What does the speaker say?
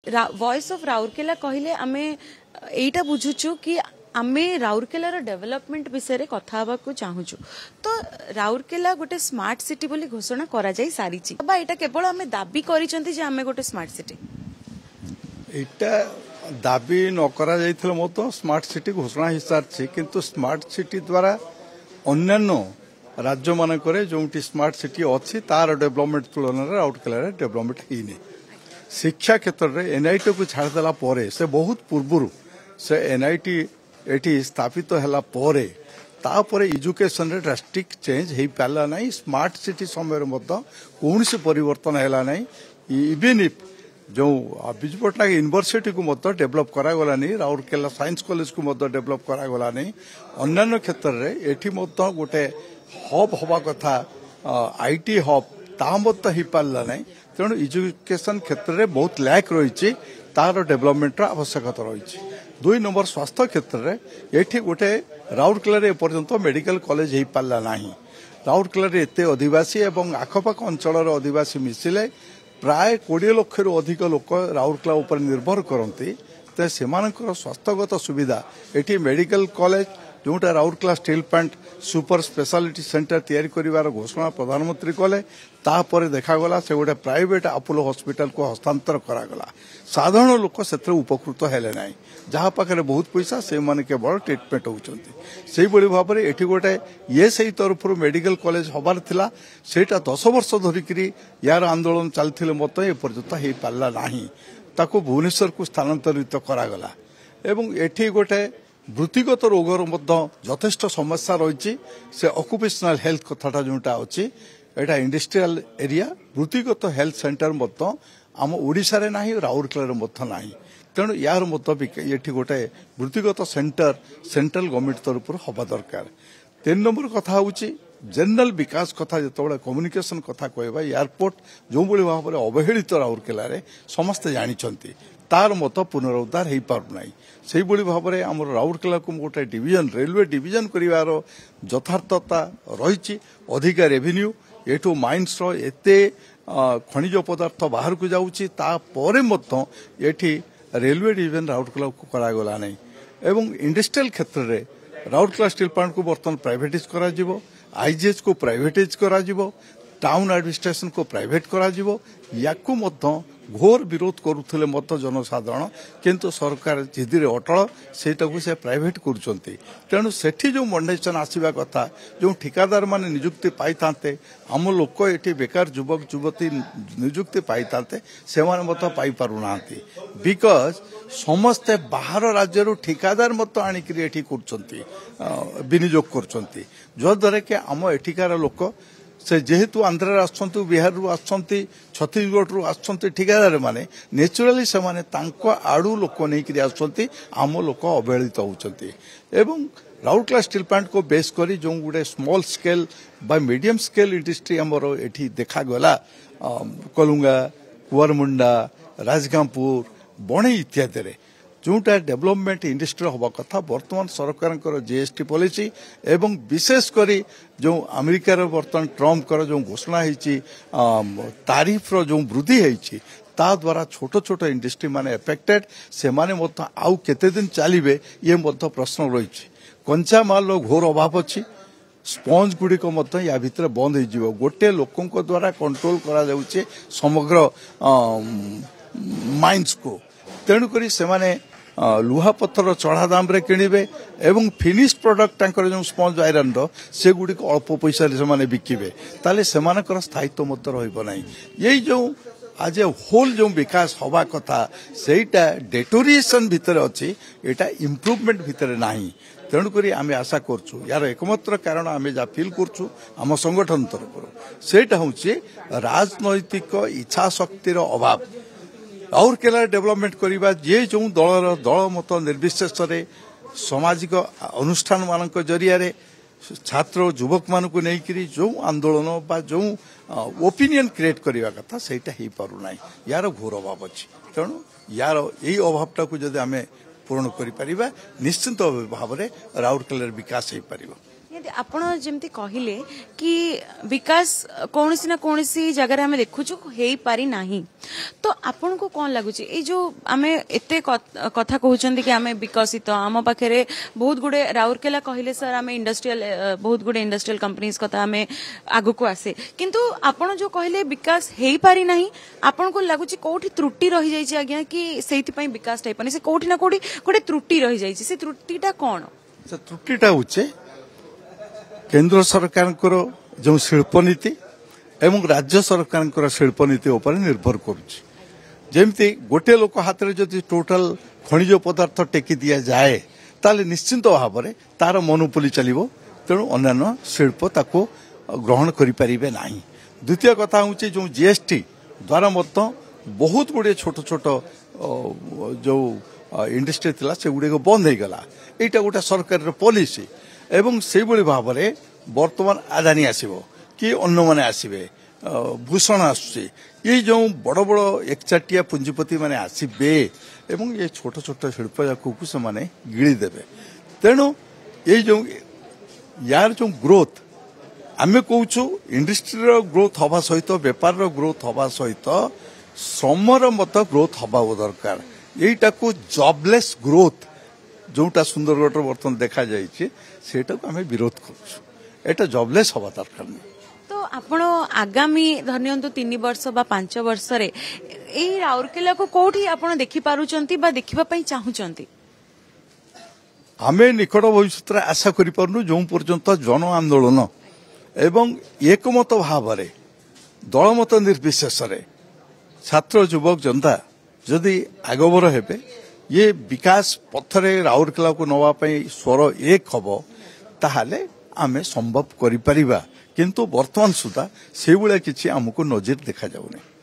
Voice of Rourkela कहले आमे एटा बुझुछु कि आमे राउरकेलार डेवलपमेंट विषय रे कथा हबा को चाहूछु। तो राउरकेला गोटे स्मार्ट सिटी बोली घोषणा करा जाई सारीची बा एटा केवल आमे दाबी करिसंती जे आमे गोटे स्मार्ट सिटी एटा दाबी न करा जाइथिल मतो स्मार्ट सिटी घोषणा हिसार किंतु स्मार्ट सिटी द्वारा अन्यान्य राज्य मानक जो स्मार्ट सिटी अच्छी तार डेवलपमेंट तुलन में राउरकेला डेवलपमेंट होनी। शिक्षा क्षेत्र में एनआईटी को छाड़देला से बहुत पूर्व से एनआईटी एटी स्थापित है एजुकेशन रे ड्रास्टिक चेंज हो पारा ना। स्मार्ट सिटी समय कौन सी परिवर्तन है ना। इवन इफ जो विजु पट्टनायक यूनिवर्सिटी को डेवलप करागलानी, राउरकेला साइंस कॉलेज को डेवलप करागलानी। अन्य क्षेत्र में एटी गोटे हब हवा कथा आईटी हब ता हो पारा ना। तेणु एजुकेशन क्षेत्र में बहुत लैक रही तार डेवलपमेंट आवश्यकता रही। 2 नंबर स्वास्थ्य क्षेत्र में ये गोटे राउरकेला एपर्यंत मेडिकल कॉलेज हो पारा ना। राउरकेला एत आदिवासी और आखपाख अंचल आदिवासी मिसिले प्राय 20 लाख रु अधिक लोक राउरकेला उपर निर्भर करती। तो से स्वास्थ्यगत सुविधा ये मेडिकल कॉलेज जोटा Rourkela steel plant super speciality centre तैयारी करिवार घोषणा प्रधानमंत्री कले। तापर देखागला से गोटे प्राइवेट अपोलो हॉस्पिटल को हस्तांतर करागला। साधारण लोक से उपकृत हेले ना। जहाँ पाखे बहुत पैसा से माने केवल ट्रिटमेंट होउचंती। से भाव में ये गोटे ये सही तरफ मेडिकल कॉलेज हबार थिला सेटा 10 वर्ष धरिकी यार आंदोलन चलते मत एपर्यंत हो पारा ना। ताको भुवनेश्वर को स्थानांतरित करागला। एवं एठी गोटे वृत्तिगत रोगर यथेष्ट समस्या रही। से ऑक्युपेशनल हेल्थ कथाटा जोटा अच्छी एटा इंडस्ट्रियल एरिया वृत्तिगत हेल्थ सेंटर आम ओडिशा रे नाही, राउरकेला ना। तेणु यार ये गोटे वृत्तिगत सेंटर सेंट्रल गवर्नमेंट तरफ हवा दरकार। 3 नंबर कथा हूँ जनरल विकास कथा जो कम्युनिकेशन कथा कहवा एयरपोर्ट जो भाव में अवहेलित राउरकेला समस्ते जानते तार मत पुनरुद्धार हो पारना। से भाव में आम राउरकेला को गोटे डिवीजन रेलवे डिवीजन करार यथार्थता रही। अधिक रेवेन्यू एठू माइन्स एते खनिज पदार्थ बाहर को जाऊँगी ये रेलवे डिवीजन राउरकेला को करागला नहीं। एवं इंडस्ट्रियल क्षेत्र में राउरकेला स्टील प्लांट को बर्तमान प्राइवेटाइज करा जिवो, आईजीएच को प्राइवेटाइज करा जिवो, टाउन एडमिनिस्ट्रेशन को प्राइवेट करा जिवो। याकू मत घोर विरोध करुले मत जनसाधारण किंतु सरकार जिदिरे अटल सेटा को से प्राइवेट करुचंती। तेणु सेठी जो मंडेशन आसवा कथा जो ठिकादार माने नियुक्ति पाई थांते आम लोक ये बेकार युवक युवती नियुक्ति पाई थांते से मत पाई पारु नांती। बिकज समस्ते बाहर राज्य ठिकादार मत आनिक एठी करचंती विनियोग करचंती जद्वारा कि आम एठिकार लोक से जेहेतु आंध्र आसछंती, बिहार रु आसछंती, छत्तीसगढ़ रु आसछंती ठिकादार माने नेचुराली से माने तांको आडू लोक नहीं आसछंती आम लोक अवहेलित होउछंती। एवं राउरकेला स्टील प्लांट को बेस करी जो गोटे स्मॉल स्केल बा मीडियम स्केल इंडस्ट्री आमर एठी देखा गला कलुंगा, कुआरमुंडा, राजगांपुर, बणे इत्यादि जोटा डेवलपमेंट इंडस्ट्री हवा कथा वर्तमान सरकार जीएसटी पॉलिसी एवं विशेषकर जो अमेरिकार वर्तमान ट्रम्प जो घोषणा होती तारीफ जो वृद्धि होती ता द्वारा छोट छोट इंडस्ट्री माने एफेक्टेड से माने आउ केते दिन चलिए ये प्रश्न रही। कंचा माल घोर अभाव अच्छी। स्पंज गुड़िक या भितर बंद हो गोटे लोकों द्वारा कंट्रोल करा जाउछे समग्र माइंस को। तेणुक से माने लुहा पत्थर चढ़ा दाम रे किणवे एवं फिनिश प्रोडक्ट जो स्पंज आयरन से गुड़िक अल्प पैसा से बिकिबे ताले सेमानकर स्थायित्व मत रहिबो नाही। यही जो आज होल जो विकास हवा कथा सेटा डेटोरिएशन भितर अच्छी एटा इम्प्रूवमेंट भितर नाही। तेणुक आम आशा करछु यार एकमात्र कारण आम जहाँ फिल करछु आम संगठन तरफ सेटा हूँ राजनैतिक इच्छा शक्तिर अभाव। राउरकेला डेवलपमेंट करवा जे जो दल मत निर्विशेष सामाजिक अनुष्ठान मान जरिया छात्र युवक मान को लेकर जो आंदोलन बा जो ओपिनियन क्रिएट करने कथा सेटा हो पारना यार घोर अभाव अच्छी। तेणु यार यही अभावटा को जब आम पूरण कर निश्चित भाव में राउरकेलार विकास हो पार। ଯେମିତି ଆପଣ ଯେମିତି କହିଲେ କି ବିକାଶ କୌଣସି ନା କୌଣସି ଜାଗାରେ ଆମେ ଦେଖୁଛୁ ହେଇପାରି ନାହିଁ ତ ଆପଣଙ୍କୁ କଣ ଲାଗୁଛି ଏଇ ଯୋଉ ଆମେ ଏତେ କଥା କହୁଛନ୍ତି କି ଆମେ ବିକଶିତ ଆମ ପାଖରେ ବହୁତ ଗୁଡେ ରାଉରକେଲା କହିଲେ ସାର୍ ଆମେ ଇଣ୍ଡଷ୍ଟ୍ରିଆଲ ବହୁତ ଗୁଡେ ଇଣ୍ଡଷ୍ଟ୍ରିଆଲ କମ୍ପାନିଜ କଥା ଆମେ ଆଗକୁ ଆସେ କିନ୍ତୁ ଆପଣ ଯୋଉ କହିଲେ ବିକାଶ ହେଇପାରି ନାହିଁ ଆପଣଙ୍କୁ ଲାଗୁଛି କୋଉଠି ତ୍ରୁଟି ରହିଯାଇଛି ଆଜ୍ଞା କି ସେଇଥିପାଇଁ ବିକାଶ ହେଇପାରୁନି ସେ କୋଉଠି ନା କୋଉଠି ଗୋଟେ ତ୍ରୁଟି ରହିଯାଇଛି ସେ ତ୍ରୁଟିଟା କଣ ସେ ତ୍ରୁଟିଟା ହଉଛି କେନ୍ଦ୍ର ସରକାରଙ୍କର ଯେଉଁ ଶିଳ୍ପନୀତି ଏବଂ ରାଜ୍ୟ ସରକାରଙ୍କର ଶିଳ୍ପନୀତି ଉପରେ ନିର୍ଭର କରୁଛି ଯେମିତି ଗୋଟିଏ ଲୋକ ହାତରେ ଯଦି ଟୋଟାଲ ଖଣିଜ ପଦାର୍ଥ ଟେକି ଦିଆଯାଏ ତାହେଲେ ନିଶ୍ଚିନ୍ତ ଭାବରେ ତାର ମନୋପୋଲି ଚାଲିବ ତେଣୁ ଅନ୍ୟାନ୍ୟ ଶିଳ୍ପ ତାକୁ ଗ୍ରହଣ କରିପାରିବେ ନାହିଁ ଦ୍ୱିତୀୟ କଥା ହେଉଛି ଯେଉଁ ଜିଏସଟି ଦ୍ୱାରା ମଧ୍ୟ ବହୁତ ଗୁଡ଼ିଏ ଛୋଟ ଛୋଟ ଯେଉଁ ଇଣ୍ଡଷ୍ଟ୍ରି ଥିଲା ସେଗୁଡ଼ିକ ବନ୍ଦ ହେଇଗଲା ଏଇଟା ଗୋଟେ ସରକାରର ପଲିସି ଏବଂ ସେଇଭଳି ଭାବରେ ବର୍ତ୍ତମାନ ଆଦାନୀ ଆସିବ କି ଅନ୍ୟମାନେ ଆସିବେ ଭୂଷଣ ଆସୁଛି ଏଇ ଯେଉଁ ବଡ଼ ବଡ଼ ଏକଚାଟିଆ ପୁଞ୍ଜିପତି ମାନେ ଆସିବେ ଏବଂ ଏ ଛୋଟ ଛୋଟ ଶିଳ୍ପ ଯାକକୁ ସେମାନେ ଗିଳିଦେବେ ତେଣୁ ଏଇ ଯେଉଁ ୟାର ଯେଉଁ ଗ୍ରୋଥ ଆମେ କହୁଛୁ ଇଣ୍ଡଷ୍ଟ୍ରିର ଗ୍ରୋଥ ହେବା ସହିତ ବେପାରର ଗ୍ରୋଥ ହେବା ସହିତ ଶ୍ରମର ମଧ୍ୟ ଗ୍ରୋଥ ହେବା ଦରକାର এইটাকু জবলেস গ্রোথ যেটা সুন্দরগড় বর্তমান দেখা যাইছে সেটাকে আমি বিরোধ করছু এটা জবলেস হওয়া দরকার নেই তো আপন আগামী ধরনিয়ন্তু 3 বর্ষ বা 5 বর্ষরে এই রাউরকেলাকু কোউঠি আপন দেখি পারুচন্তি বা দেখিবা পাই চাহুচন্তি আমি নিকট ভবিষ্যতে আশা করি পারনু যে পর্যন্ত জন আন্দোলন এবং একমত ভাবে দলমত নির্বিশেষে ছাত্র যুবক জনতা যদি আগবর হেবে ইয়ে বিকাশ পথরে রাউরকেলাକୁ নেওয়া স্বর এক হব তাহলে আমি সম্ভব করিপারিবা কিন্তু বর্তমান সুদ্ধা সেইভাবে কিছু আমକୁ নজির দেখা যাউনি